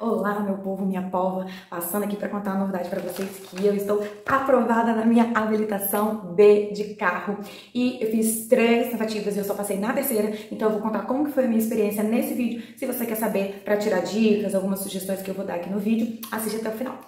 Olá, meu povo, minha pova, passando aqui para contar uma novidade para vocês que eu estou aprovada na minha habilitação B de carro e eu fiz 3 tentativas e eu só passei na terceira, então eu vou contar como que foi a minha experiência nesse vídeo. Se você quer saber para tirar dicas, algumas sugestões que eu vou dar aqui no vídeo, assiste até o final.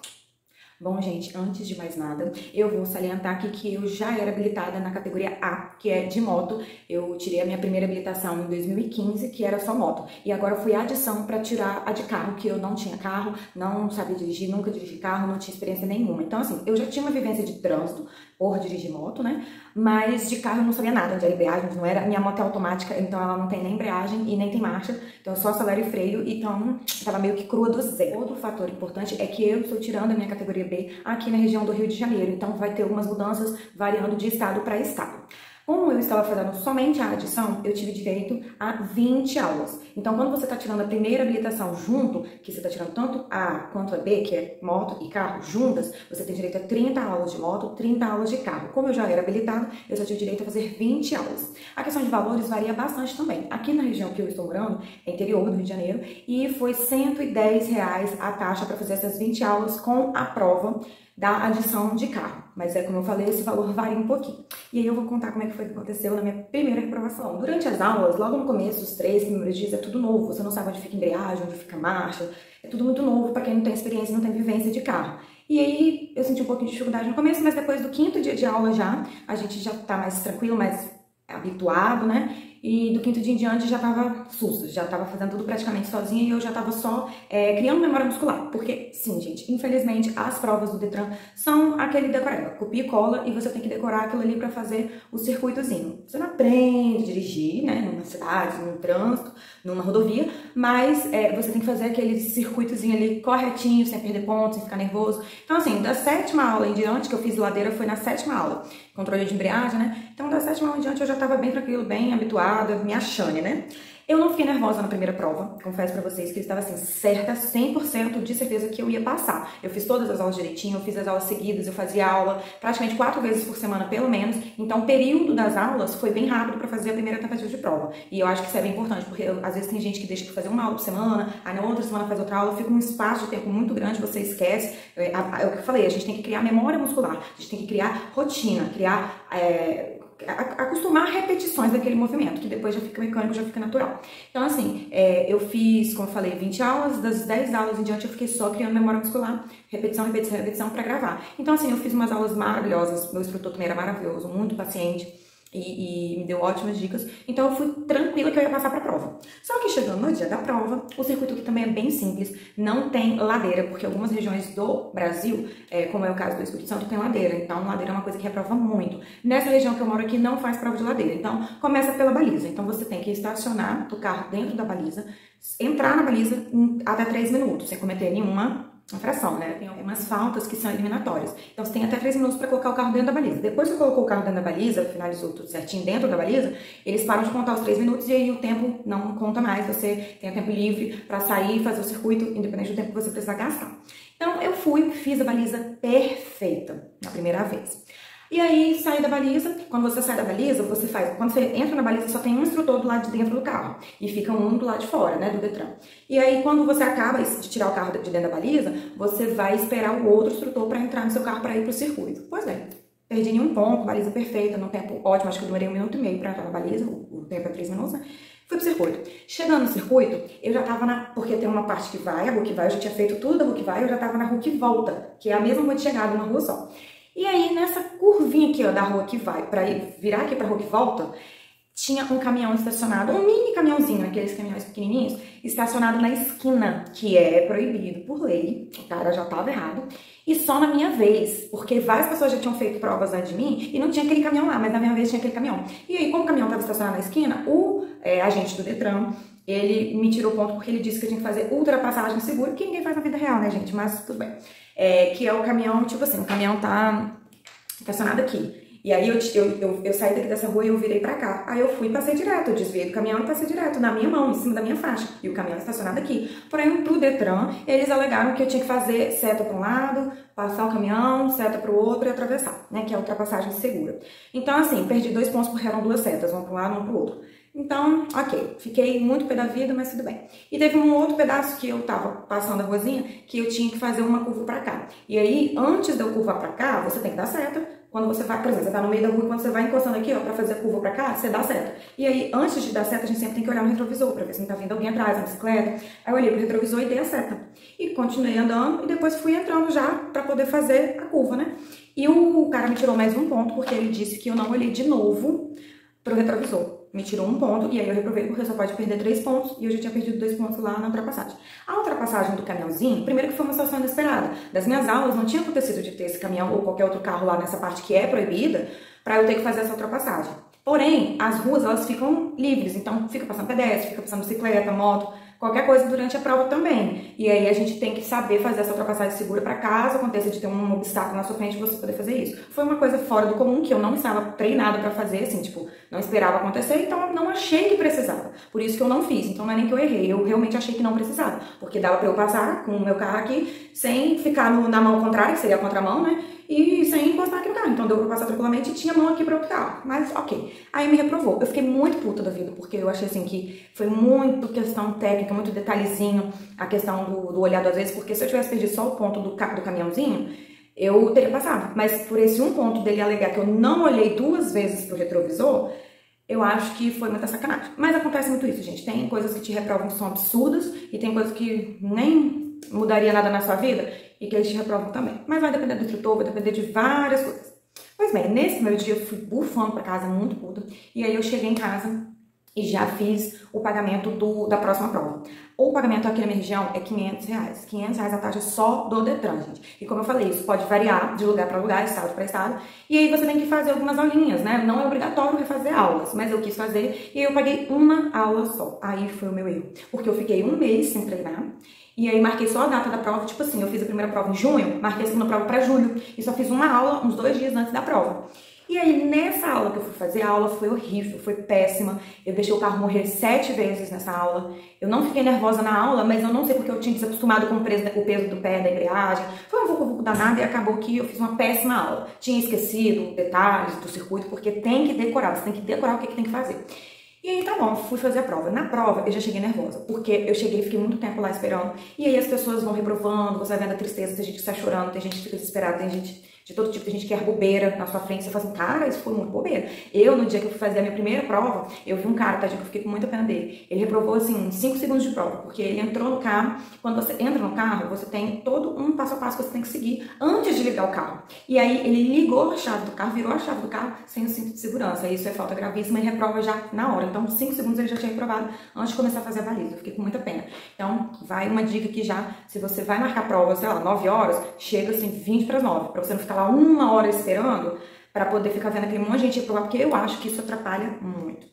Bom, gente, antes de mais nada, eu vou salientar aqui que eu já era habilitada na categoria A, que é de moto. Eu tirei a minha primeira habilitação em 2015, que era só moto. E agora fui a adição para tirar a de carro, que eu não tinha carro, não sabia dirigir, nunca dirigi carro, não tinha experiência nenhuma. Então, assim, eu já tinha uma vivência de trânsito por dirigir moto, né? Mas de carro eu não sabia nada, onde era embreagem, não era. Minha moto é automática, então ela não tem nem embreagem e nem tem marcha. Então eu só acelero e freio, então tava meio que crua do zero. Outro fator importante é que eu estou tirando a minha categoria B aqui na região do Rio de Janeiro, então vai ter algumas mudanças variando de estado para estado. Como eu estava fazendo somente a adição, eu tive direito a 20 aulas. Então, quando você está tirando a primeira habilitação junto, que você está tirando tanto A quanto a B, que é moto e carro, juntas, você tem direito a 30 aulas de moto, 30 aulas de carro. Como eu já era habilitada, eu só tive direito a fazer 20 aulas. A questão de valores varia bastante também. Aqui na região que eu estou morando, é interior do Rio de Janeiro, e foi R$110 a taxa para fazer essas 20 aulas com a prova da adição de carro. Mas como eu falei, esse valor varia um pouquinho. E aí eu vou contar como é que foi que aconteceu na minha primeira reprovação. Durante as aulas, logo no começo, os 3 primeiros dias, é tudo novo. Você não sabe onde fica a embreagem, onde fica a marcha. É tudo muito novo para quem não tem experiência, não tem vivência de carro. E aí eu senti um pouquinho de dificuldade no começo, mas depois do 5º dia de aula já, a gente já tá mais tranquilo, mais habituado, né? E do 5º dia em diante já tava sussa, já tava fazendo tudo praticamente sozinha e eu já tava só criando memória muscular. Porque, sim, gente, infelizmente as provas do Detran são aquele decoreba, copia e cola, e você tem que decorar aquilo ali pra fazer o circuitozinho. Você não aprende a dirigir, né, numa cidade, num trânsito, numa rodovia, mas você tem que fazer aquele circuitozinho ali corretinho, sem perder pontos, sem ficar nervoso. Então, assim, da 7ª aula em diante, que eu fiz ladeira, foi na 7ª aula, controle de embreagem, né? Então, da 7ª aula em diante, eu já tava bem tranquilo, bem habituada, me achando, né? Eu não fiquei nervosa na primeira prova, confesso pra vocês que eu estava assim, certa, 100% de certeza que eu ia passar. Eu fiz todas as aulas direitinho, eu fiz as aulas seguidas, eu fazia aula praticamente 4 vezes por semana, pelo menos. Então, o período das aulas foi bem rápido pra fazer a primeira tentativa de prova. E eu acho que isso é bem importante, porque às vezes tem gente que deixa de fazer uma aula por semana, aí na outra semana faz outra aula, fica um espaço de tempo muito grande, você esquece. É o que eu falei, a gente tem que criar memória muscular, a gente tem que criar rotina, criar... acostumar repetições daquele movimento, que depois já fica mecânico, já fica natural. Então, assim, eu fiz, como eu falei, 20 aulas, das 10 aulas em diante eu fiquei só criando memória muscular, repetição, repetição, repetição pra gravar. Então, assim, eu fiz umas aulas maravilhosas, meu instrutor também era maravilhoso, muito paciente. E me deu ótimas dicas, então eu fui tranquila que eu ia passar pra prova. Só que chegando no dia da prova, o circuito aqui também é bem simples, não tem ladeira, porque algumas regiões do Brasil, como é o caso do Espírito Santo, tem ladeira, então ladeira é uma coisa que reprova muito. Nessa região que eu moro aqui não faz prova de ladeira, então começa pela baliza, então você tem que estacionar o carro dentro da baliza, entrar na baliza até 3 minutos, sem cometer nenhuma infração, né? Tem algumas faltas que são eliminatórias. Então você tem até 3 minutos para colocar o carro dentro da baliza. Depois que colocou o carro dentro da baliza, finalizou tudo certinho dentro da baliza, eles param de contar os 3 minutos e aí o tempo não conta mais. Você tem o tempo livre para sair e fazer o circuito, independente do tempo que você precisar gastar. Então eu fiz a baliza perfeita na primeira vez. E aí, saí da baliza, quando você sai da baliza, quando você entra na baliza, só tem um instrutor do lado de dentro do carro, e fica um do lado de fora, né, do Detran. E aí, quando você acaba de tirar o carro de dentro da baliza, você vai esperar o outro instrutor para entrar no seu carro para ir pro circuito. Pois bem, perdi nenhum ponto, baliza perfeita, num tempo ótimo, acho que eu demorei 1,5 minutos para entrar na baliza, o tempo é 3 minutos, né? Fui pro circuito. Chegando no circuito, eu já tava porque tem uma parte que vai, a rua que vai, eu já tinha feito tudo da rua que vai, eu já tava na rua que volta, que é a mesma rua de chegada, uma rua só. E aí, nessa curvinha aqui, ó, da rua que vai, pra virar aqui pra rua que volta, tinha um caminhão estacionado, um mini caminhãozinho, aqueles caminhões pequenininhos, estacionado na esquina, que é proibido por lei, o cara já tava errado, e só na minha vez, porque várias pessoas já tinham feito provas antes de mim e não tinha aquele caminhão lá, mas na minha vez tinha aquele caminhão. E aí, como o caminhão tava estacionado na esquina, o agente do Detran, ele me tirou ponto porque ele disse que eu tinha que fazer ultrapassagem segura, que ninguém faz na vida real, né, gente? Mas tudo bem. Que é o caminhão, tipo assim, o caminhão tá estacionado aqui. E aí eu saí daqui dessa rua e eu virei pra cá. Aí eu fui e passei direto, eu desviei do caminhão e passei direto na minha mão, em cima da minha faixa. E o caminhão estacionado aqui. Porém, pro Detran, eles alegaram que eu tinha que fazer seta pra um lado, passar o caminhão, seta pro outro e atravessar, né? Que é a ultrapassagem segura. Então, assim, perdi 2 pontos porque eram 2 setas, uma pra um lado e uma pro outro. Então, ok, fiquei muito pé da vida, mas tudo bem. E teve um outro pedaço que eu tava passando a ruazinha, que eu tinha que fazer uma curva pra cá. E aí, antes de eu curvar pra cá, você tem que dar seta. Quando você vai, por exemplo, você tá no meio da rua e quando você vai encostando aqui, ó, pra fazer a curva pra cá, você dá seta. E aí, antes de dar seta, a gente sempre tem que olhar no retrovisor pra ver se não tá vindo alguém atrás, na bicicleta. Aí eu olhei pro retrovisor e dei a seta. E continuei andando e depois fui entrando já pra poder fazer a curva, né? E o cara me tirou mais um ponto porque ele disse que eu não olhei de novo pro retrovisor. Me tirou um ponto e aí eu reprovei porque só pode perder 3 pontos e eu já tinha perdido 2 pontos lá na ultrapassagem. A ultrapassagem do caminhãozinho, primeiro que foi uma situação inesperada. Das minhas aulas não tinha acontecido de ter esse caminhão ou qualquer outro carro lá nessa parte que é proibida para eu ter que fazer essa ultrapassagem. Porém, as ruas elas ficam livres, então fica passando pedestre, fica passando bicicleta, moto, qualquer coisa durante a prova também. E aí a gente tem que saber fazer essa ultrapassagem segura para caso aconteça de ter um obstáculo na sua frente você poder fazer isso. Foi uma coisa fora do comum que eu não estava treinada para fazer, assim, tipo, não esperava acontecer, então eu não achei que precisava. Por isso que eu não fiz. Então não é nem que eu errei, eu realmente achei que não precisava, porque dava para eu passar com o meu carro aqui sem ficar na mão contrária, que seria a contramão, né? E sem encostar aqui no carro. Então deu pra passar tranquilamente e tinha mão aqui pra outro carro. Mas ok. Aí me reprovou. Eu fiquei muito puta da vida, porque eu achei assim que foi muito questão técnica, muito detalhezinho, a questão do olhado às vezes, porque se eu tivesse perdido só o ponto do caminhãozinho, eu teria passado. Mas por esse um ponto dele alegar que eu não olhei 2 vezes pro retrovisor, eu acho que foi muita sacanagem. Mas acontece muito isso, gente. Tem coisas que te reprovam que são absurdas e tem coisas que nem mudaria nada na sua vida e que eles te reprovam também. Mas vai depender do instrutor, vai depender de várias coisas. Pois bem, nesse primeiro dia eu fui bufando pra casa, muito puta. E aí eu cheguei em casa e já fiz o pagamento da próxima prova. O pagamento aqui na minha região é R$500. R$500 a taxa só do Detran, gente. E como eu falei, isso pode variar de lugar para lugar, estado para estado. E aí você tem que fazer algumas aulinhas, né? Não é obrigatório refazer aulas, mas eu quis fazer e aí eu paguei uma aula só. Aí foi o meu erro. Porque eu fiquei um mês sem treinar. E aí marquei só a data da prova, tipo assim, eu fiz a primeira prova em junho, marquei a segunda prova para julho. E só fiz uma aula uns 2 dias antes da prova. E aí, nessa aula que eu fui fazer, a aula foi horrível, foi péssima. Eu deixei o carro morrer 7 vezes nessa aula. Eu não fiquei nervosa na aula, mas eu não sei porque eu tinha desacostumado com o peso do pé, da embreagem. Foi um vucu-vucu danado e acabou que eu fiz uma péssima aula. Tinha esquecido detalhes do circuito, porque tem que decorar, você tem que decorar o que tem que fazer. E aí, tá bom, fui fazer a prova. Na prova, eu já cheguei nervosa, porque eu cheguei e fiquei muito tempo lá esperando. E aí as pessoas vão reprovando, você vai vendo a tristeza, tem gente que está chorando, tem gente que fica desesperada, tem gente de todo tipo, tem gente que erra bobeira na sua frente, você fala assim, cara, isso foi muito bobeira. Eu, no dia que eu fui fazer a minha primeira prova, eu vi um cara, tadinho, que eu fiquei com muita pena dele. Ele reprovou, assim, 5 segundos de prova, porque ele entrou no carro. Quando você entra no carro, você tem todo um passo a passo que você tem que seguir antes de ligar o carro. E aí, ele ligou a chave do carro, virou a chave do carro sem o cinto de segurança. Isso é falta gravíssima e reprova já na hora. Então, 5 segundos ele já tinha reprovado antes de começar a fazer a baliza. Eu fiquei com muita pena. Então, vai uma dica aqui já, se você vai marcar prova, sei lá, 9 horas, chega assim, 20 para as 9, pra você não ficar lá 1 hora esperando para poder ficar vendo aquele monte de gente reprovar, porque eu acho que isso atrapalha muito.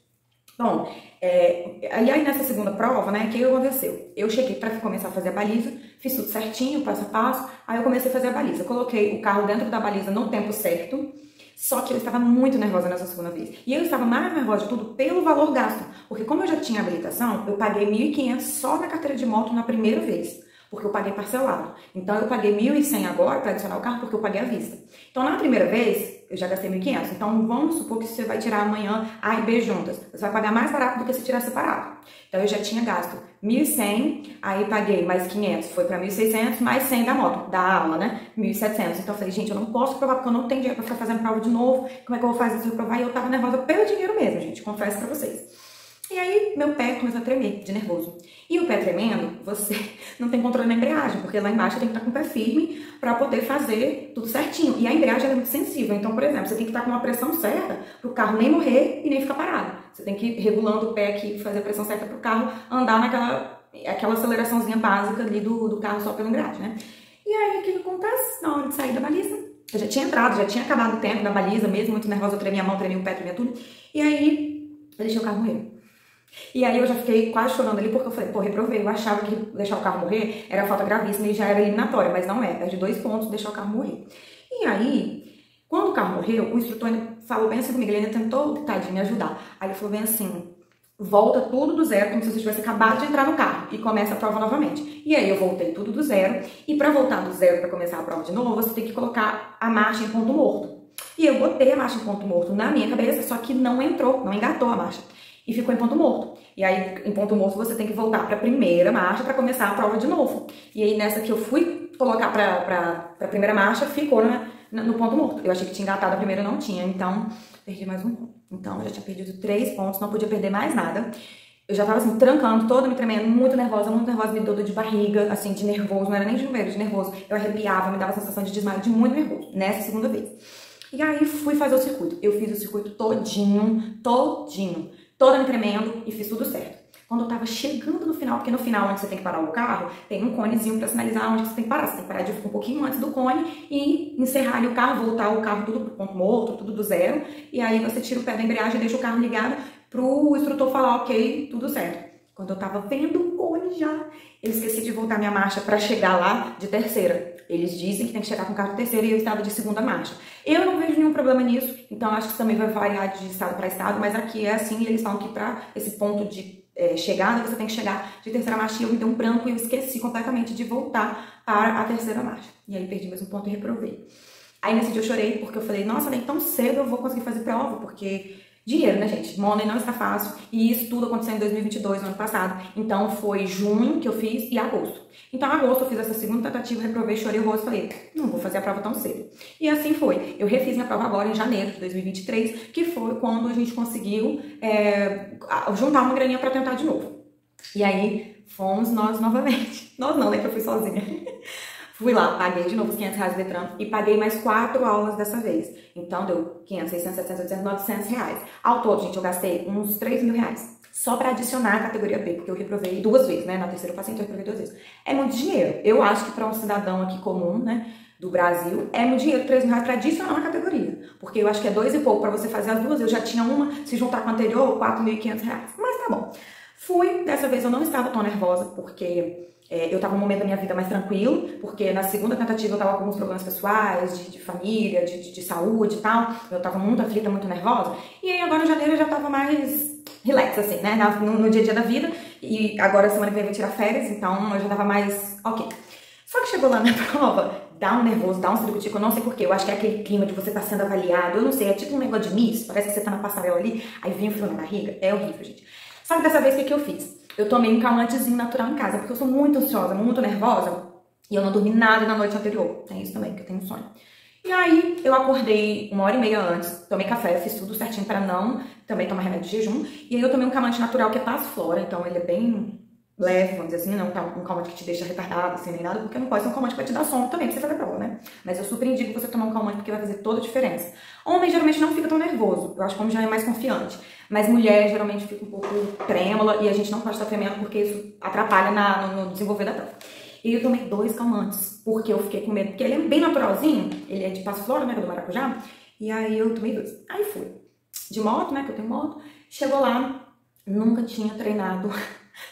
Bom, e aí nessa segunda prova, né, o que aconteceu? Eu cheguei para começar a fazer a baliza, fiz tudo certinho, passo a passo, aí eu comecei a fazer a baliza. Coloquei o carro dentro da baliza no tempo certo, só que eu estava muito nervosa nessa segunda vez. E eu estava mais nervosa de tudo pelo valor gasto, porque como eu já tinha habilitação, eu paguei R$1.500 só na carteira de moto na primeira vez, porque eu paguei parcelado. Então, eu paguei R$1.100 agora para adicionar o carro, porque eu paguei à vista. Então, na primeira vez, eu já gastei R$1.500. Então, vamos supor que você vai tirar amanhã A e B juntas. Você vai pagar mais barato do que se tirar separado. Então, eu já tinha gasto R$1.100, aí paguei mais R$500, foi para R$1.600, mais R$100 da moto, da aula, né? R$1.700. Então, eu falei, gente, eu não posso provar, porque eu não tenho dinheiro para ficar fazendo prova de novo. Como é que eu vou fazer se eu provar? E eu tava nervosa pelo dinheiro mesmo, gente, confesso para vocês. E aí, meu pé começou a tremer, de nervoso. E o pé tremendo, você não tem controle na embreagem, porque lá embaixo tem que estar com o pé firme para poder fazer tudo certinho. E a embreagem ela é muito sensível. Então, por exemplo, você tem que estar com uma pressão certa para o carro nem morrer e nem ficar parado. Você tem que ir regulando o pé aqui, fazer a pressão certa para o carro andar naquela aceleraçãozinha básica ali do carro só pela embreagem, né? E aí, o que acontece? Na hora de sair da baliza, eu já tinha entrado, já tinha acabado o tempo da baliza, mesmo muito nervosa, eu tremia a mão, tremia o pé, tremia tudo. E aí, eu deixei o carro morrer. E aí eu já fiquei quase chorando ali, porque eu falei, pô, reprovei. Eu achava que deixar o carro morrer era falta gravíssima e já era eliminatória, mas não é. Perde 2 pontos deixar o carro morrer. E aí, quando o carro morreu, o instrutor falou bem assim comigo, ele ainda tentou, tadinho, me ajudar. Aí ele falou bem assim, volta tudo do zero, como se você tivesse acabado de entrar no carro e começa a prova novamente. E aí eu voltei tudo do zero, e pra voltar do zero pra começar a prova de novo, você tem que colocar a marcha em ponto morto. E eu botei a marcha em ponto morto na minha cabeça, só que não entrou, não engatou a marcha. e ficou em ponto morto. E aí, em ponto morto, você tem que voltar para a primeira marcha para começar a prova de novo. E aí, nessa que eu fui colocar para a primeira marcha, ficou no ponto morto. Eu achei que tinha engatado a primeira, não tinha, então perdi mais um ponto. Então, eu já tinha perdido 3 pontos, não podia perder mais nada. Eu já tava assim, trancando, toda me tremendo, muito nervosa, me deu dor de barriga, assim, de nervoso, não era nem de número, de nervoso. Eu arrepiava, me dava a sensação de desmaio, de muito nervoso, nessa segunda vez. E aí fui fazer o circuito. Eu fiz o circuito todinho, toda me tremendo e fiz tudo certo. Quando eu tava chegando no final, porque no final, onde você tem que parar o carro, tem um conezinho pra sinalizar onde você tem que parar. Você tem que parar de um pouquinho antes do cone e encerrar ali o carro, voltar o carro tudo pro ponto morto, tudo do zero. E aí você tira o pé da embreagem e deixa o carro ligado pro instrutor falar, ok, tudo certo. Quando eu tava vendo o cone já, eu esqueci de voltar minha marcha pra chegar lá de terceira. Eles dizem que tem que chegar com o carro de terceira e eu estava de segunda marcha. Eu não vejo nenhum problema nisso, então acho que isso também vai variar de estado para estado, mas aqui é assim, e eles falam que para esse ponto de chegada, você tem que chegar de terceira marcha, e eu me dei um branco e eu esqueci completamente de voltar para a terceira marcha. E aí perdi mais um ponto e reprovei. Aí nesse dia eu chorei, porque eu falei, nossa, nem tão cedo eu vou conseguir fazer prova, porque dinheiro, né, gente? Money não está fácil. E isso tudo aconteceu em 2022, no ano passado. Então, foi junho que eu fiz e agosto. Então, em agosto, eu fiz essa segunda tentativa, reprovei, chorei o rosto e falei, não vou fazer a prova tão cedo. E assim foi. Eu refiz minha prova agora, em janeiro de 2023, que foi quando a gente conseguiu juntar uma graninha pra tentar de novo. E aí, fomos nós novamente. Nós não, né, que eu fui sozinha. Fui lá, paguei de novo os R$500 do Detran e paguei mais 4 aulas dessa vez. Então, deu 500, 600, 700, 800, 900 reais. Ao todo, gente, eu gastei uns 3 mil reais. Só pra adicionar a categoria B, porque eu reprovei 2 vezes, né? Na terceira eu passei, então eu reprovei 2 vezes. É muito dinheiro. Eu acho que pra um cidadão aqui comum, né, do Brasil, é muito dinheiro, 3 mil reais pra adicionar uma categoria. Porque eu acho que é 2 e pouco pra você fazer as duas. Eu já tinha uma, se juntar com a anterior, 4.500 reais. Mas tá bom. Fui, dessa vez eu não estava tão nervosa, porque eu tava num momento da minha vida mais tranquilo, porque na segunda tentativa eu tava com alguns problemas pessoais, de família, de saúde e tal. Eu tava muito aflita, muito nervosa. E aí agora em janeiro eu já tava mais relax, assim, né? No dia a dia da vida. E agora semana que vem eu vou tirar férias, então eu já tava mais ok. Só que chegou lá na prova, dá um nervoso, dá um ciricutico, eu não sei porquê. Eu acho que é aquele clima de você tá sendo avaliado, eu não sei, é tipo um negócio de miss, parece que você tá na passarela ali, aí vem o frio na barriga, é horrível, gente. Só que dessa vez o que eu fiz? Eu tomei um calmantezinho natural em casa, porque eu sou muito ansiosa, muito nervosa, e eu não dormi nada na noite anterior. É isso também, que eu tenho sono. E aí, eu acordei 1h30 antes, tomei café, fiz tudo certinho pra não também tomar remédio de jejum. E aí eu tomei um calmante natural que é Passiflora, então ele é bem leve, vamos dizer assim, não um calmante que te deixa retardado, assim, nem nada, porque não pode ser um calmante que vai te dar sono também pra você fazer prova, né? Mas eu super indico você tomar um calmante porque vai fazer toda a diferença. Homem geralmente não fica tão nervoso, eu acho que homem já é mais confiante. Mas mulher geralmente fica um pouco trêmula e a gente não pode estar tremendo porque isso atrapalha no desenvolver da prova. E eu tomei 2 calmantes, porque eu fiquei com medo, porque ele é bem naturalzinho, ele é de Passiflora, né, do maracujá, e aí eu tomei 2. Aí fui de moto, né, que eu tenho moto, chegou lá, nunca tinha treinado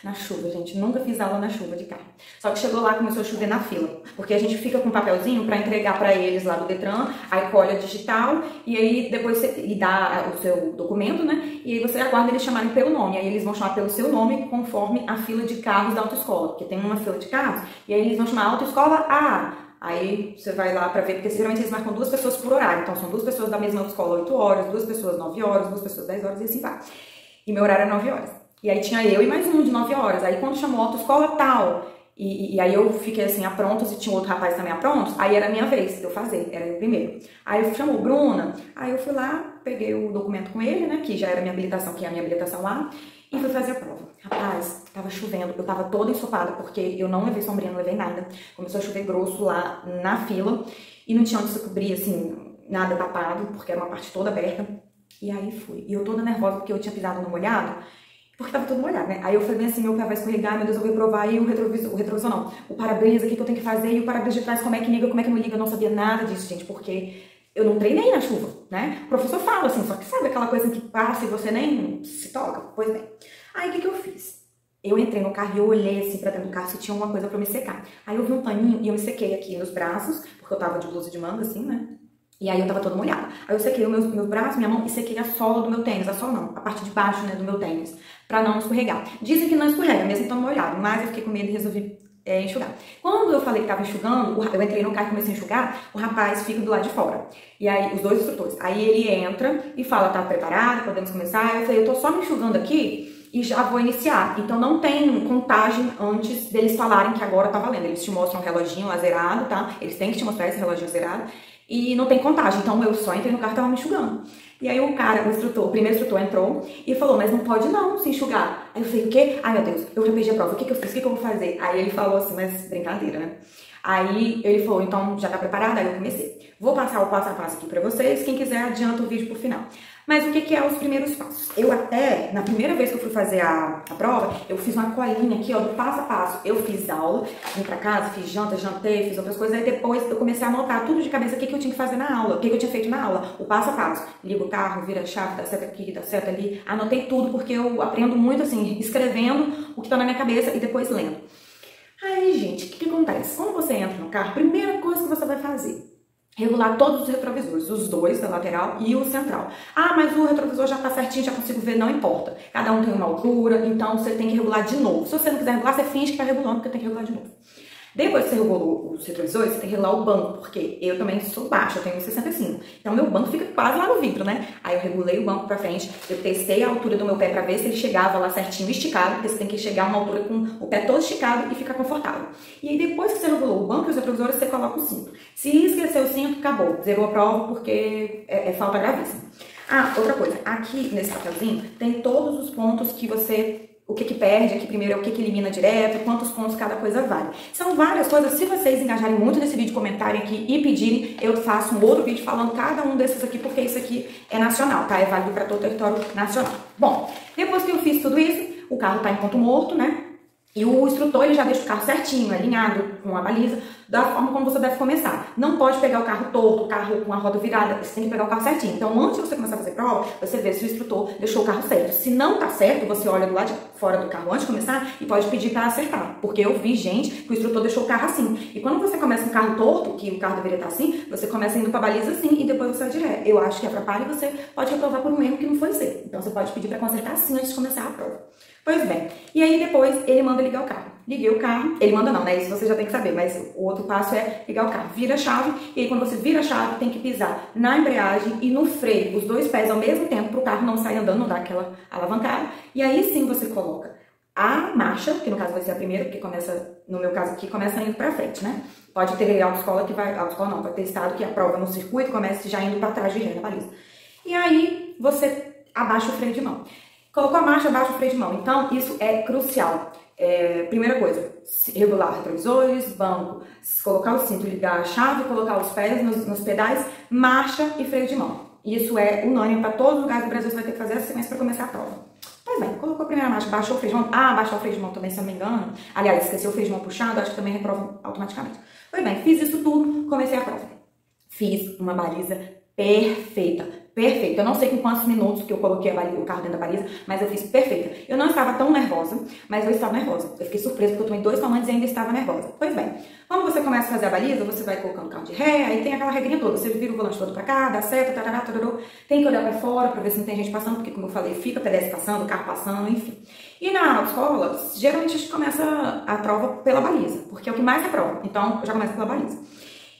na chuva, gente, nunca fiz aula na chuva de carro. Só que chegou lá, começou a chover na fila, porque a gente fica com um papelzinho pra entregar pra eles lá do Detran, aí colhe a digital, e aí depois você dá o seu documento, né, e aí você aguarda eles chamarem pelo nome, aí eles vão chamar pelo seu nome conforme a fila de carros da autoescola, porque tem uma fila de carros, e aí eles vão chamar autoescola A. Aí você vai lá pra ver, porque geralmente eles marcam 2 pessoas por horário, então são 2 pessoas da mesma autoescola 8 horas, 2 pessoas 9 horas, 2 pessoas 10 horas e assim vai. E meu horário é 9 horas. E aí tinha eu e mais um de 9 horas. Aí quando chamou a autoescola tal, e aí eu fiquei assim, aprontos, e tinha outro rapaz também aprontos, aí era a minha vez de eu fazer, era eu primeiro. Aí eu chamou Bruna, aí eu fui lá, peguei o documento com ele, né, que já era a minha habilitação, que é a minha habilitação lá, e fui fazer a prova. Rapaz, tava chovendo, eu tava toda ensopada, porque eu não levei sombrinha, não levei nada. Começou a chover grosso lá na fila, e não tinha onde se cobrir, assim, nada tapado, porque era uma parte toda aberta. E aí fui. E eu toda nervosa, porque eu tinha pisado no molhado, porque tava tudo molhado, né? Aí eu falei assim, meu pé vai escorregar, meu Deus, eu vou reprovar, e o retrovisor não, o para-brisa, o que eu tenho que fazer, e o para-brisa de trás, como é que liga, como é que não liga, eu não sabia nada disso, gente, porque eu não treinei na chuva, né? O professor fala assim, só que sabe aquela coisa que passa e você nem se toca? Pois bem. Aí o que que eu fiz? Eu entrei no carro e eu olhei assim pra dentro do carro se tinha alguma coisa pra eu me secar. Aí eu vi um paninho e eu me sequei aqui nos braços, porque eu tava de blusa de manga, assim, né? E aí eu tava toda molhada. Aí eu sequei os meus braços, minha mão e sequei a sola do meu tênis. A sola não, a parte de baixo, né, do meu tênis. Pra não escorregar. Dizem que não escorrega, mesmo estando molhado. Mas eu fiquei com medo e resolvi enxugar. Quando eu falei que tava enxugando, eu entrei no carro e comecei a enxugar, o rapaz fica do lado de fora. E aí, os dois instrutores. Aí ele entra e fala, tá preparado, podemos começar? Eu falei, eu tô só me enxugando aqui e já vou iniciar. Então não tem contagem antes deles falarem que agora tá valendo. Eles te mostram um reloginho lá zerado, tá? Eles têm que te mostrar esse reloginho zerado. E não tem contagem. Então eu só entrei no carro e tava me enxugando. E aí o primeiro instrutor entrou e falou, mas não pode não se enxugar. Aí eu falei, o quê? Ai meu Deus, eu já perdi a prova, o que que eu fiz? O que que eu vou fazer? Aí ele falou assim, mas brincadeira, né? Aí ele falou, então já tá preparada? Aí eu comecei. Vou passar o passo a passo aqui pra vocês, quem quiser adianta o vídeo pro final. Mas o que que é os primeiros passos? Eu até, na primeira vez que eu fui fazer a prova, eu fiz uma colinha aqui, ó, do passo a passo. Eu fiz aula, vim pra casa, fiz janta, jantei, fiz outras coisas. Aí depois eu comecei a anotar tudo de cabeça o que que eu tinha que fazer na aula, o que que eu tinha feito na aula. O passo a passo. Liga o carro, vira a chave, dá seta aqui, dá seta ali. Anotei tudo, porque eu aprendo muito assim, escrevendo o que tá na minha cabeça e depois lendo. Aí, gente, o que que acontece? Quando você entra no carro, a primeira coisa que você vai fazer, regular todos os retrovisores, os dois da lateral e o central. Ah, mas o retrovisor já tá certinho, já consigo ver, não importa. Cada um tem uma altura, então você tem que regular de novo. Se você não quiser regular, você finge que tá regulando, porque tem que regular de novo. Depois que você regulou os retrovisores, você tem que regular o banco, porque eu também sou baixa, eu tenho 65. Então meu banco fica quase lá no vidro, né? Aí eu regulei o banco pra frente, eu testei a altura do meu pé pra ver se ele chegava lá certinho esticado, porque você tem que chegar a uma altura com o pé todo esticado e ficar confortável. E aí depois que você regulou o banco e os retrovisores, você coloca o cinto. Se esquecer o cinto, acabou. Zerou a prova porque é falta gravíssima. Ah, outra coisa. Aqui nesse papelzinho tem todos os pontos que você... O que que perde aqui primeiro é o que que elimina direto, quantos pontos cada coisa vale. São várias coisas, se vocês engajarem muito nesse vídeo, comentarem aqui e pedirem, eu faço um outro vídeo falando cada um desses aqui, porque isso aqui é nacional, tá? É válido para todo o território nacional. Bom, depois que eu fiz tudo isso, o carro tá em ponto morto, né? E o instrutor, ele já deixa o carro certinho, alinhado com a baliza, da forma como você deve começar. Não pode pegar o carro torto, o carro com a roda virada, você tem que pegar o carro certinho. Então, antes de você começar a fazer prova, você vê se o instrutor deixou o carro certo. Se não tá certo, você olha do lado de fora do carro antes de começar e pode pedir para acertar. Porque eu vi gente que o instrutor deixou o carro assim. E quando você começa um carro torto, que o carro deveria estar assim, você começa indo pra baliza assim e depois você vai direto. Eu acho que atrapalha e você pode reprovar por um erro que não foi seu. Então, você pode pedir para consertar assim antes de começar a prova. Pois bem, e aí depois ele manda ligar o carro. Liguei o carro, ele manda não, né? Isso você já tem que saber, mas o outro passo é ligar o carro. Vira a chave, e aí quando você vira a chave, tem que pisar na embreagem e no freio, os dois pés ao mesmo tempo, para o carro não sair andando, não dar aquela alavancada. E aí sim você coloca a marcha, que no caso vai ser a primeira, porque começa, no meu caso aqui, começa indo pra frente, né? Pode ter autoescola que vai, autoescola não, pode ter estado que a prova no circuito comece já indo para trás de ré na baliza. E aí você abaixa o freio de mão. Colocou a marcha, abaixa o freio de mão. Então, isso é crucial. Primeira coisa, regular retrovisores, banco, colocar o cinto, ligar a chave, colocar os pés nos pedais, marcha e freio de mão. Isso é unânime para todos os lugares do Brasil, você vai ter que fazer essa sequência para começar a prova. Pois bem, colocou a primeira marcha, baixou o freio de mão. Ah, baixar o freio de mão também, se eu não me engano. Aliás, esqueceu o freio de mão puxado, acho que também reprova automaticamente. Pois bem, fiz isso tudo, comecei a prova. Fiz uma baliza perfeita. Perfeita. Eu não sei com quantos minutos que eu coloquei o carro dentro da baliza, mas eu fiz perfeita. Eu não estava tão nervosa, mas eu estava nervosa. Eu fiquei surpresa porque eu tomei 2 tamanhos e ainda estava nervosa. Pois bem, quando você começa a fazer a baliza, você vai colocando o carro de ré, aí tem aquela regrinha toda. Você vira o volante todo pra cá, dá seta, tarará, tarará. Tem que olhar pra fora pra ver se não tem gente passando, porque como eu falei, fica pedestre passando, o carro passando, enfim. E na autoescola, geralmente a gente começa a prova pela baliza, porque é o que mais é prova. Então, eu já começo pela baliza.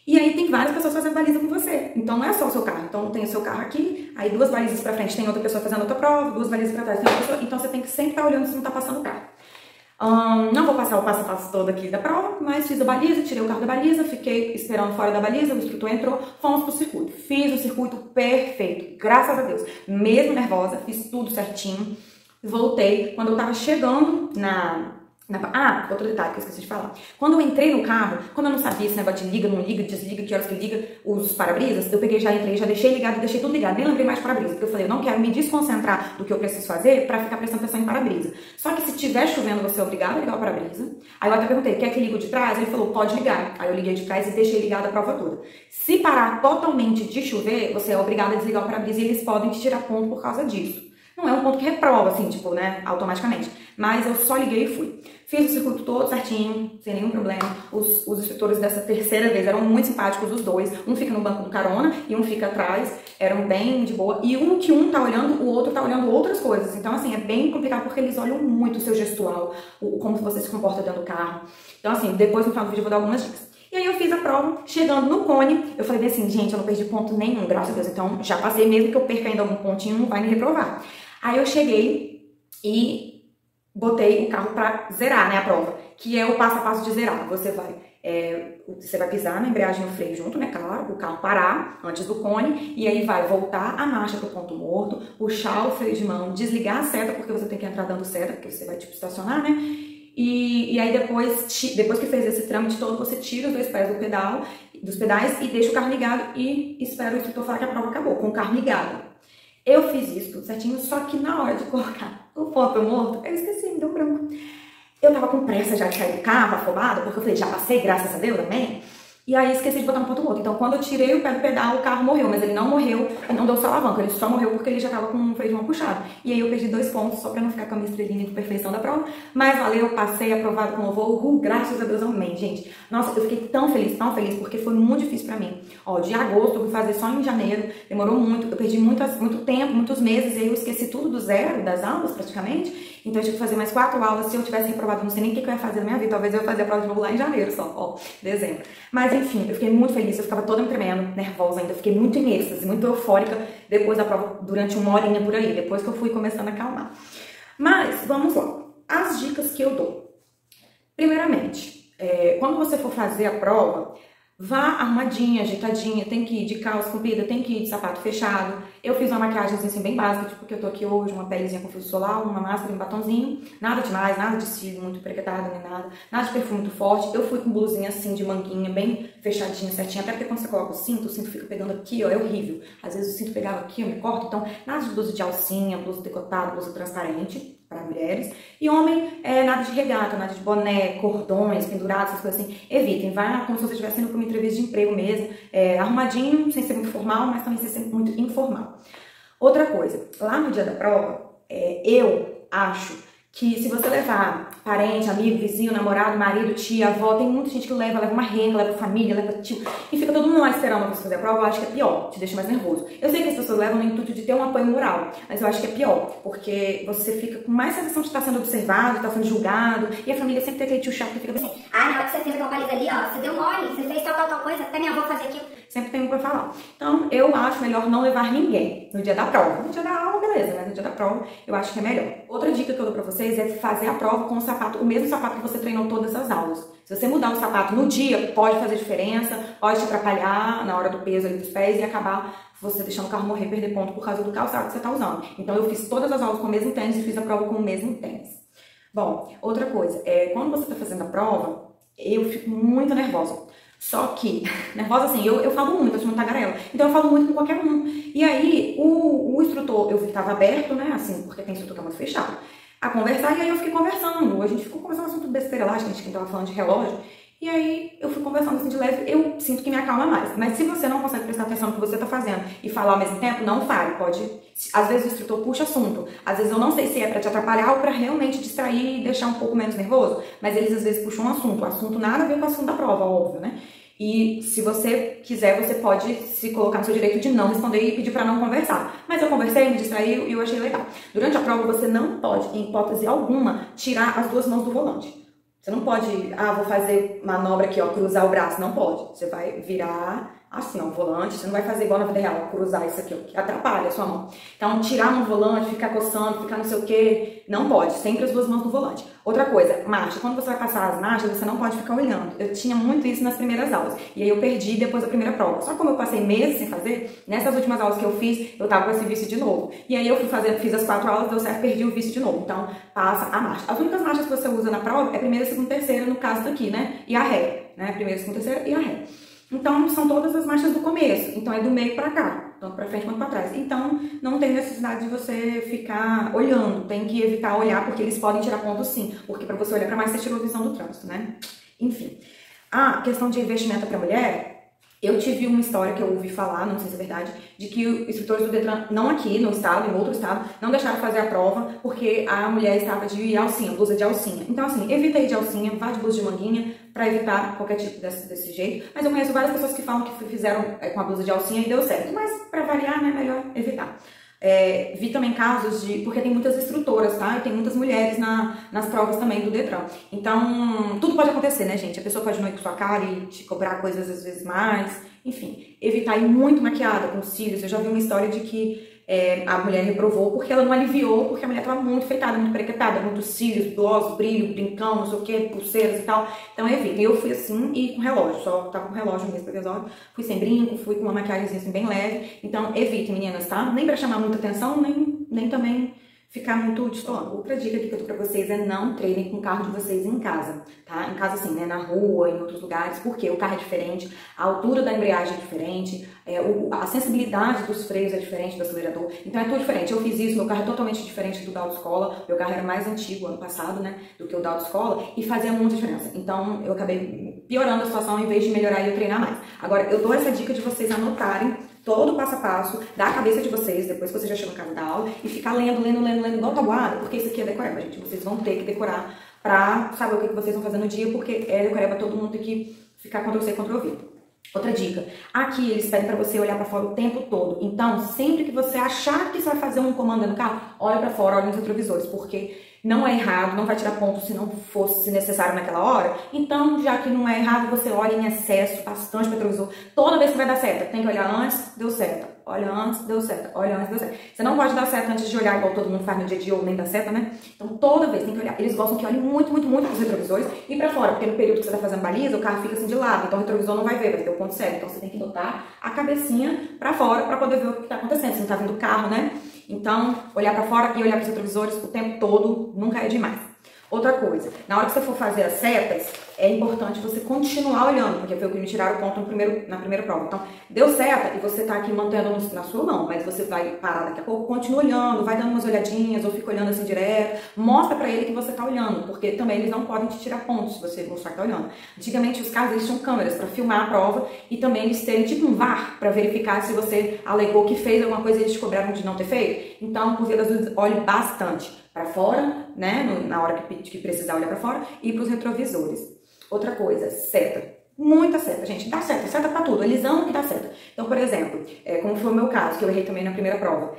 E aí tem várias pessoas fazendo baliza com você. Então não é só o seu carro. Então tem o seu carro aqui, aí 2 balizas pra frente, tem outra pessoa fazendo outra prova, 2 balizas pra trás, tem outra pessoa. Então você tem que sempre estar olhando se não tá passando o carro. Não vou passar o passo a passo todo aqui da prova, mas fiz a baliza, tirei o carro da baliza, fiquei esperando fora da baliza, o instrutor entrou, fomos pro circuito. Fiz o circuito perfeito, graças a Deus. Mesmo nervosa, fiz tudo certinho. Voltei. Quando eu tava chegando outro detalhe que eu esqueci de falar. Quando eu entrei no carro, como eu não sabia esse negócio de liga, não liga, desliga, que horas que liga os para-brisas, eu peguei, já entrei, já deixei ligado, deixei tudo ligado, nem lembrei mais de para-brisa, porque eu falei, eu não quero me desconcentrar do que eu preciso fazer pra ficar prestando atenção em para-brisa. Só que se tiver chovendo, você é obrigado a ligar o para-brisa. Aí eu até perguntei, quer que ligue o de trás? Ele falou, pode ligar. Aí eu liguei de trás e deixei ligado a prova toda. Se parar totalmente de chover, você é obrigado a desligar o para-brisa e eles podem te tirar ponto por causa disso. Não é um ponto que reprova, assim, tipo, né, automaticamente. Mas eu só liguei e fui. Fiz o circuito todo certinho, sem nenhum problema. Os instrutores dessa terceira vez eram muito simpáticos, os dois. Um fica no banco do carona e um fica atrás. Eram bem de boa. E um tá olhando, o outro tá olhando outras coisas. Então, assim, é bem complicado porque eles olham muito o seu gestual, como você se comporta dentro do carro. Então, assim, depois no final do vídeo eu vou dar algumas dicas. E aí eu fiz a prova, chegando no cone, eu falei assim, gente, eu não perdi ponto nenhum, graças a Deus. Então, já passei, mesmo que eu perca ainda algum pontinho, não vai me reprovar. Aí eu cheguei e botei o carro pra zerar, né, a prova, que é o passo a passo de zerar. Você vai pisar na embreagem e no freio junto, né, claro, o carro parar antes do cone, e aí vai voltar a marcha pro ponto morto, puxar o freio de mão, desligar a seta, porque você tem que entrar dando seta, porque você vai, tipo, estacionar, né, e aí depois que fez esse trâmite todo, você tira os dois pés dos pedais e deixa o carro ligado e espera o instrutor falar que a prova acabou, com o carro ligado. Eu fiz isso tudo certinho, só que na hora de colocar o ponto morto, eu esqueci, me deu um branco. Eu tava com pressa já de sair do carro, afobada, porque eu falei, já passei, graças a Deus, amém? E aí esqueci de botar um ponto morto. Então quando eu tirei o pé do pedal, o carro morreu, mas ele não morreu e não deu só alavanca, ele só morreu porque ele já tava com o freio de mão puxado. E aí eu perdi 2 pontos só pra não ficar com a minha estrelinha de perfeição da prova, mas valeu, passei, aprovado com louvor, graças a Deus, amém, gente. Nossa, eu fiquei tão feliz, porque foi muito difícil pra mim. Ó, de agosto eu fui fazer só em janeiro, demorou muito, eu perdi muito tempo, muitos meses, e aí eu esqueci tudo do zero, das aulas praticamente. Então eu tive que fazer mais 4 aulas. Se eu tivesse reprovado, não sei nem o que eu ia fazer na minha vida. Talvez eu ia fazer a prova de novo lá em janeiro só, ó, dezembro. Mas enfim, eu fiquei muito feliz, eu ficava toda me tremendo, nervosa ainda. Eu fiquei muito em êxtase, muito eufórica depois da prova, durante 1 horinha por aí, depois que eu fui começando a acalmar. Mas, vamos lá. As dicas que eu dou. Primeiramente, quando você for fazer a prova, vá arrumadinha, ajeitadinha, tem que ir de calça comprida, tem que ir de sapato fechado. Eu fiz uma maquiagem assim bem básica, tipo que eu tô aqui hoje, uma pelezinha com filtro solar, uma máscara e um batonzinho. Nada demais, nada de cílio muito prequetado, nem nada de perfume muito forte. Eu fui com blusinha assim de manguinha, bem fechadinha, certinha, até porque quando você coloca o cinto fica pegando aqui, ó, é horrível. Às vezes o cinto pegava aqui, eu me corto, então nada de blusa de alcinha, blusa decotada, blusa transparente para mulheres. E homem, nada de regata, nada de boné, cordões, pendurados, essas coisas assim. Evitem, vai como se você estivesse indo para uma entrevista de emprego mesmo, arrumadinho, sem ser muito formal, mas também sem ser muito informal. Outra coisa, lá no dia da prova, eu acho que se você levar parente, amigo, vizinho, namorado, marido, tia, avó, tem muita gente que leva uma renga, leva família, leva tio, e fica todo mundo lá esperando você fazer a prova, eu acho que é pior, te deixa mais nervoso. Eu sei que as pessoas levam no intuito de ter um apoio moral, mas eu acho que é pior, porque você fica com mais sensação de estar sendo observado, de estar sendo julgado, e a família sempre tem aquele tio chato que fica assim, ah, não, que você fez aquela baliza ali, ó, você deu mole, você fez tal coisa, até minha avó fazia aquilo. Sempre tem um pra falar. Então, eu acho melhor não levar ninguém no dia da prova. No dia da aula, beleza, mas no dia da prova, eu acho que é melhor. Outra dica que eu dou pra vocês é fazer a prova com o mesmo sapato que você treinou todas as aulas. Se você mudar o sapato no dia, pode fazer diferença, pode te atrapalhar na hora do peso ali dos pés e acabar você deixando o carro morrer, perder ponto por causa do calçado que você tá usando. Então, eu fiz todas as aulas com o mesmo tênis e fiz a prova com o mesmo tênis. Bom, outra coisa, quando você tá fazendo a prova, eu fico muito nervosa. Só que, nervosa assim, eu falo muito, eu sou uma tagarela, então eu falo muito com qualquer um. E aí, o instrutor, eu vi que tava aberto, né, assim, porque tem instrutor que é muito fechado, a conversar, e aí eu fiquei conversando, a gente ficou conversando assunto besteira lá, acho que a gente tava falando de relógio, e aí eu fui conversando assim de leve, eu sinto que me acalma mais. Mas se você não consegue prestar atenção no que você tá fazendo e falar ao mesmo tempo, não fale, pode, às vezes o instrutor puxa assunto, às vezes eu não sei se é pra te atrapalhar ou pra realmente distrair e deixar um pouco menos nervoso, mas eles às vezes puxam um assunto nada a ver com o assunto da prova, óbvio, né? E se você quiser, você pode se colocar no seu direito de não responder e pedir para não conversar. Mas eu conversei, me distraí e eu achei legal. Durante a prova, você não pode, em hipótese alguma, tirar as 2 mãos do volante. Você não pode, vou fazer manobra aqui, ó, cruzar o braço. Não pode. Você vai virar assim, ó, o volante. Você não vai fazer igual na vida real, cruzar isso aqui, ó, que atrapalha a sua mão. Então, tirar no volante, ficar coçando, ficar não sei o quê, não pode. Sempre as 2 mãos no volante. Outra coisa, marcha. Quando você vai passar as marchas, você não pode ficar olhando. Eu tinha muito isso nas primeiras aulas. E aí eu perdi depois da primeira prova. Só que como eu passei meses sem fazer, nessas últimas aulas que eu fiz, eu tava com esse vício de novo. E aí eu fiz as 4 aulas, deu certo, perdi o vício de novo. Então, passa a marcha. As únicas marchas que você usa na prova é primeira, segunda, terceira, no caso daqui, né? E a ré, né? Primeira, segunda, terceira e a ré. Então, são todas as marchas do começo. Então, é do meio pra cá. Tanto pra frente quanto pra trás. Então, não tem necessidade de você ficar olhando. Tem que evitar olhar, porque eles podem tirar ponto sim. Porque pra você olhar pra mais, você tirou a visão do trânsito, né? Enfim. A questão de investimento pra mulher, Eu tive uma história que eu ouvi falar, não sei se é verdade, de que os instrutores do Detran, não aqui no estado, em outro estado, não deixaram fazer a prova porque a mulher estava de alcinha, blusa de alcinha. Então, assim, evita ir de alcinha, vá de blusa de manguinha para evitar qualquer tipo desse jeito. Mas eu conheço várias pessoas que falam que fizeram com a blusa de alcinha e deu certo. Mas, para variar, né, melhor evitar. Vi também casos de... Porque tem muitas instrutoras, tá? E tem muitas mulheres nas provas também do Detran. Então, tudo pode acontecer, né, gente? A pessoa pode não ir com sua cara e te cobrar coisas às vezes mais. Enfim, evitar ir muito maquiada, com cílios. Eu já vi uma história de que a mulher reprovou porque ela não aliviou, porque a mulher estava muito feitada, muito prequetada, muitos cílios, gloss, brilho, brincão, não sei o que, pulseiras e tal. Então, evita. Eu fui assim e com relógio, só tava com relógio mesmo pra ver as horas. Fui sem brinco, fui com uma maquiagem assim bem leve. Então, evite, meninas, tá? Nem pra chamar muita atenção, nem também ficar muito destoando. Outra dica aqui que eu dou pra vocês é não treinem com o carro de vocês em casa, tá? Em casa assim, né? Na rua, em outros lugares, porque o carro é diferente, a altura da embreagem é diferente, a sensibilidade dos freios é diferente do acelerador, então é tudo diferente. Eu fiz isso, meu carro é totalmente diferente do da autoescola, meu carro era mais antigo, ano passado, né? Do que o da autoescola, e fazia muita diferença. Então eu acabei piorando a situação em vez de melhorar e eu treinar mais. Agora, eu dou essa dica de vocês anotarem todo o passo a passo da cabeça de vocês, depois que você já chegou na casa da aula, e ficar lendo igual tabuada, porque isso aqui é decoreba, gente. Vocês vão ter que decorar pra saber o que vocês vão fazer no dia, porque é decoreba, todo mundo tem que ficar Ctrl+C, Ctrl+V. Outra dica, aqui eles pedem para você olhar para fora o tempo todo. Então, sempre que você achar que você vai fazer um comando no carro, olha para fora, olha nos retrovisores, porque não é errado, não vai tirar ponto se não fosse necessário naquela hora. Então, já que não é errado, você olha em excesso, bastante para o retrovisor. Toda vez que vai dar certo, tem que olhar antes, deu certo. Olha antes, deu certo. Olha antes, deu certo. Você não pode dar certo antes de olhar, igual todo mundo faz no dia a dia, ou nem dá certo, né? Então, toda vez tem que olhar. Eles gostam que olhem muito os retrovisores e pra fora, porque no período que você tá fazendo baliza, o carro fica assim de lado, então o retrovisor não vai ver, vai ter o ponto cego. Então, você tem que botar a cabecinha pra fora pra poder ver o que tá acontecendo. Se não tá vindo o carro, né? Então, olhar pra fora e olhar pros retrovisores o tempo todo nunca é demais. Outra coisa, na hora que você for fazer as setas, é importante você continuar olhando, porque foi o que me tiraram o ponto na primeira prova. Então, deu seta e você tá aqui mantendo na sua mão, mas você vai parar daqui a pouco, continua olhando, vai dando umas olhadinhas, ou fica olhando assim direto, mostra pra ele que você tá olhando, porque também eles não podem te tirar pontos se você mostrar que tá olhando. Antigamente, os carros, eles tinham câmeras pra filmar a prova e também eles terem tipo um VAR pra verificar se você alegou que fez alguma coisa e eles te cobraram de não ter feito. Então, por via das dúvidas, olhe bastante para fora, né, na hora que precisar olhar para fora, e para os retrovisores. Outra coisa, seta. Muita seta, gente. Dá seta pra tudo. Eles amam que dá seta. Então, por exemplo, como foi o meu caso, que eu errei também na primeira prova.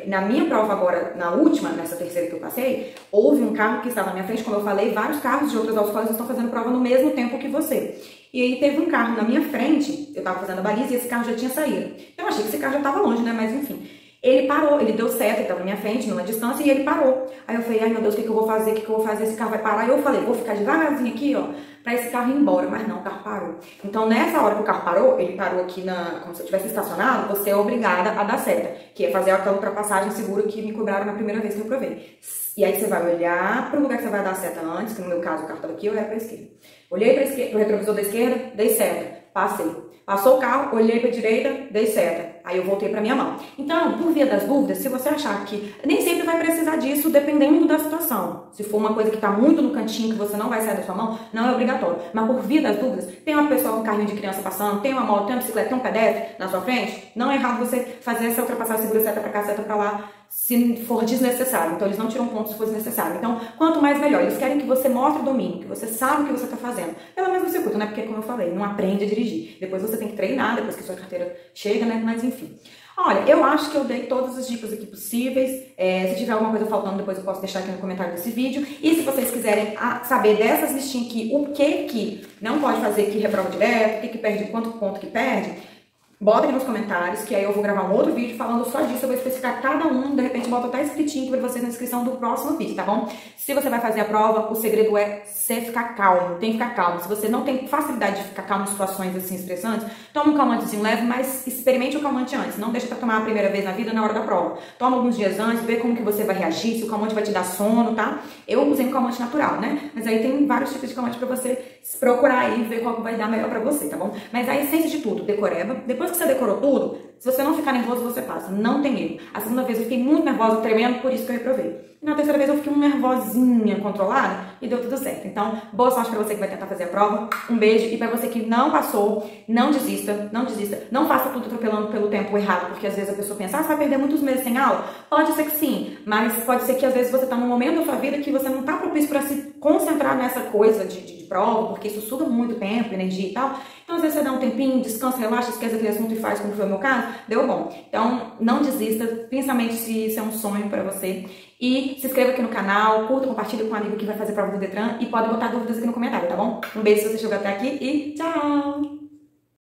Na minha prova agora, na última, nessa terceira que eu passei, houve um carro que estava na minha frente, como eu falei, vários carros de outras autoescolas estão fazendo prova no mesmo tempo que você. E aí teve um carro na minha frente, eu tava fazendo a baliza e esse carro já tinha saído. Eu achei que esse carro já tava longe, né, mas enfim. Ele parou, ele deu seta, ele tava na minha frente, numa distância, e ele parou. Aí eu falei, ai meu Deus, o que eu vou fazer? O que eu vou fazer? Esse carro vai parar. E eu falei, vou ficar devagarzinho aqui, ó, pra esse carro ir embora. Mas não, o carro parou. Então, nessa hora que o carro parou, ele parou aqui como se eu tivesse estacionado, você é obrigada a dar seta, que é fazer aquela ultrapassagem segura que me cobraram na primeira vez que eu provei. E aí você vai olhar pro lugar que você vai dar seta antes, que no meu caso o carro tava aqui, eu era pra esquerda. Olhei pra esquerda, pro retrovisor da esquerda, dei seta, passei. Passou o carro, olhei pra direita, dei seta. Aí eu voltei pra minha mão. Então, por via das dúvidas, se você achar que nem sempre vai precisar disso, dependendo da situação. Se for uma coisa que tá muito no cantinho, que você não vai sair da sua mão, não é obrigatório. Mas por via das dúvidas, tem uma pessoa com carrinho de criança passando, tem uma moto, tem uma bicicleta, tem um pedestre na sua frente, não é errado você fazer essa ultrapassagem, segura seta pra cá, seta pra lá, se for desnecessário. Então, eles não tiram ponto se for desnecessário. Então, quanto mais melhor. Eles querem que você mostre o domínio, que você sabe o que você está fazendo. Pelo menos no circuito, né? Porque, como eu falei, não aprende a dirigir. Depois você tem que treinar, depois que sua carteira chega, né? Mas, enfim. Olha, eu acho que eu dei todas as dicas aqui possíveis. Se tiver alguma coisa faltando, depois eu posso deixar aqui no comentário desse vídeo. E se vocês quiserem saber dessas listinhas aqui, o que não pode fazer, que reprova direto, o que perde, quanto ponto que perde, bota aqui nos comentários, que aí eu vou gravar um outro vídeo falando só disso. Eu vou especificar cada um, de repente bota até escritinho pra vocês na descrição do próximo vídeo, tá bom? Se você vai fazer a prova, o segredo é você ficar calmo, tem que ficar calmo. Se você não tem facilidade de ficar calmo em situações assim estressantes, toma um calmantezinho leve, mas experimente o calmante antes. Não deixa pra tomar a primeira vez na vida na hora da prova. Toma alguns dias antes, vê como que você vai reagir, se o calmante vai te dar sono, tá? Eu usei um calmante natural, né? Mas aí tem vários tipos de calmante pra você procurar aí e ver qual que vai dar melhor pra você, tá bom? Mas a essência de tudo, decoreba. Depois que você decorou tudo, se você não ficar nervoso, você passa. Não tem erro. A segunda vez eu fiquei muito nervosa, tremendo, por isso que eu reprovei. na terceira vez eu fiquei nervosinha, controlada, e deu tudo certo. Então, boa sorte pra você que vai tentar fazer a prova. Um beijo. E pra você que não passou, não desista, não desista. Não faça tudo atropelando pelo tempo errado, porque às vezes a pessoa pensa, você vai perder muitos meses sem aula? Pode ser que sim, mas pode ser que às vezes você tá num momento da sua vida que você não tá propício pra se concentrar nessa coisa de prova, porque isso suga muito tempo, energia e tal. Então, às vezes você dá um tempinho, descansa, relaxa, esquece aquele assunto e faz como foi o meu caso, deu bom. Então, não desista, principalmente se isso é um sonho pra você. E se inscreva aqui no canal, curta, compartilha com um amigo que vai fazer prova do Detran e pode botar dúvidas aqui no comentário, tá bom? Um beijo se você chegou até aqui e tchau!